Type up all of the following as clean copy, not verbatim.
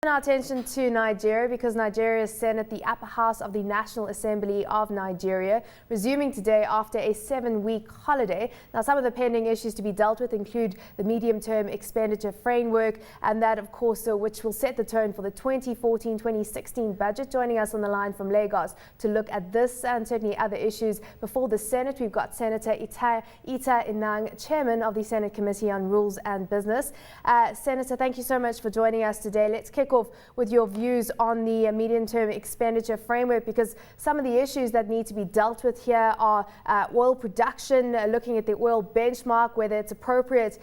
Our attention to Nigeria, because Nigeria's Senate, the upper house of the National Assembly of Nigeria, resuming today after a 7-week holiday. Now, some of the pending issues to be dealt with include the medium-term expenditure framework, and that, of course, which will set the tone for the 2014-2016 budget. Joining us on the line from Lagos to look at this and certainly other issues before the Senate, we've got Senator Ita Inang, Chairman of the Senate Committee on Rules and Business. Senator, thank you so much for joining us today. Let's kick off with your views on the medium-term expenditure framework, because some of the issues that need to be dealt with here are oil production, looking at the oil benchmark, whether it's appropriate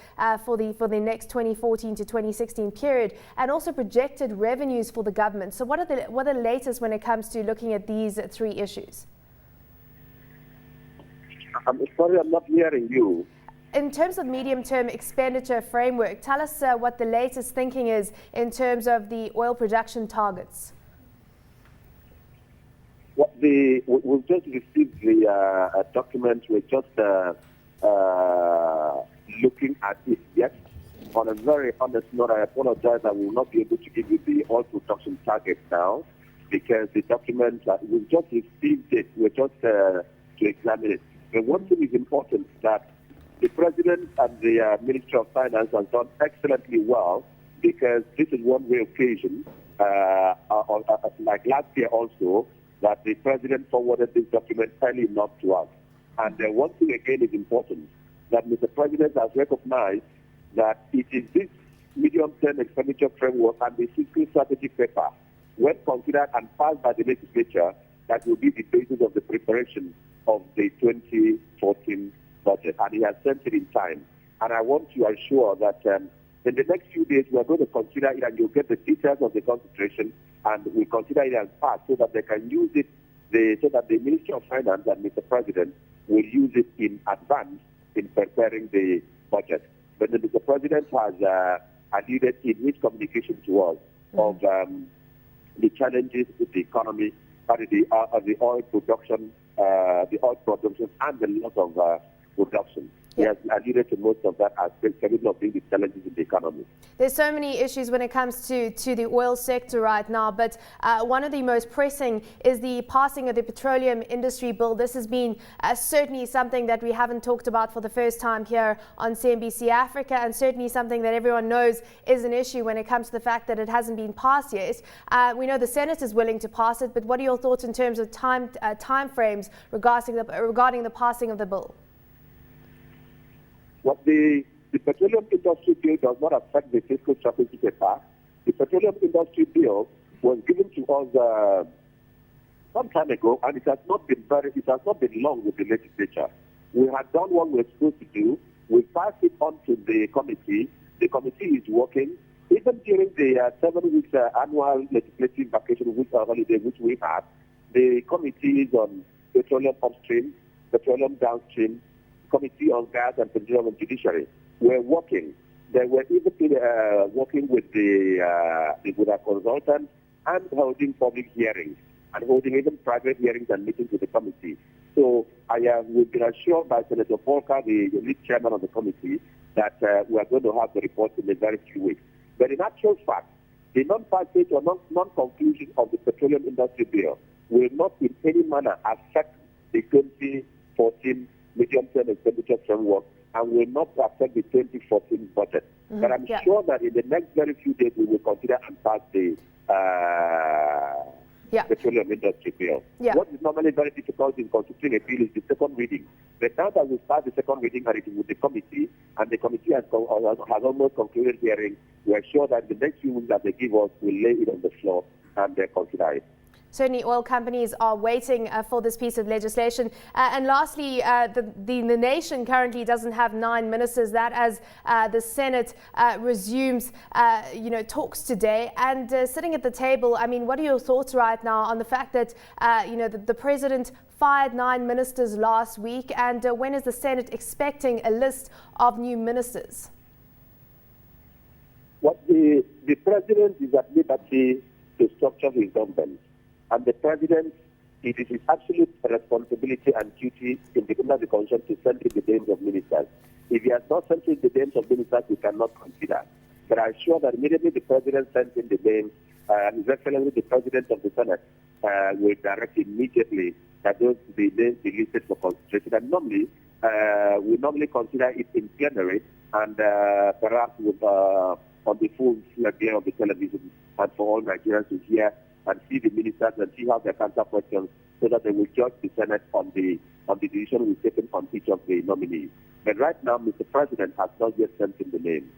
for the next 2014 to 2016 period, and also projected revenues for the government. So what are the latest when it comes to looking at these three issues? I'm sorry, I'm not hearing you. In terms of medium-term expenditure framework, tell us what the latest thinking is in terms of the oil production targets. We've just received the document. We're just looking at it yet. On a very honest note, I apologize. I will not be able to give you the oil production target now, because the document, we've just received it. We're just to examine it. But one thing is important, that the President and the Ministry of Finance has done excellently well, because this is one rare occasion, like last year also, that the President forwarded this document early enough to us. And one thing again is important, that Mr. President has recognized that it is this medium-term expenditure framework and the fiscal strategy paper, when considered and passed by the legislature, that will be the basis of the preparation of the 2014 budget, and he has sent it in time. And I want to assure that in the next few days we are going to consider it, and you'll get the details of the concentration, and we consider it as part so that they can use it, so that the Ministry of Finance and Mr. President will use it in advance in preparing the budget. But Mr. President has alluded in his communication to us of the challenges with the economy, the oil production, and the loss of production. He has alluded to most of that aspect, capable of being the challenges in the economy. There's so many issues when it comes to the oil sector right now, but one of the most pressing is the passing of the Petroleum Industry Bill. This has been certainly something that we haven't talked about for the first time here on CNBC Africa, and certainly something that everyone knows is an issue when it comes to the fact that it hasn't been passed yet. We know the Senate is willing to pass it, but what are your thoughts in terms of time frames regarding the passing of the bill? What the Petroleum Industry Bill does not affect the fiscal strategy paper. The Petroleum Industry Bill was given to us some time ago, and it has not been long with the legislature. We had done what we were supposed to do. We passed it on to the committee. The committee is working. Even during the 7 weeks annual legislative vacation holiday which we had, the committees on petroleum upstream, petroleum downstream, Committee on Gas and Petroleum and Judiciary were working. They were even working with our consultants and holding public hearings and holding even private hearings and meetings with the committee. So we've been assured by Senator Volker, the lead chairman of the committee, that we are going to have the report in a very few weeks. But in actual fact, the non-passage or non-conclusion of the Petroleum Industry Bill will not in any manner affect the 2014 medium-term expenditure framework and will not affect the 2014 budget. But I'm sure that in the next very few days we will consider and pass the Petroleum Industry Bill. What is normally very difficult in considering a bill is the second reading. But now that we start the second reading and it is with the committee, and the committee has almost concluded hearing, we are sure that the next few weeks that they give us will lay it on the floor and consider it. Certainly, oil companies are waiting for this piece of legislation. And lastly, the nation currently doesn't have 9 ministers. That as the Senate resumes, talks today. And sitting at the table, I mean, what are your thoughts right now on the fact that, the President fired 9 ministers last week? And when is the Senate expecting a list of new ministers? The President is at liberty to structure his government. And the President, it is his absolute responsibility and duty in the Constitution to send in the names of ministers. If he has not sent in the names of ministers, we cannot consider. But I'm sure that immediately the President sent in the names, His Excellency, the President of the Senate, will direct immediately that those the names be listed for consideration. And normally, we normally consider it in plenary and perhaps with on the full again of the television and for all Nigerians to hear and see the ministers and see how they answer questions so that they will judge the Senate on the decision we've taken on each of the nominees. But right now, Mr. President has not yet sent in the name.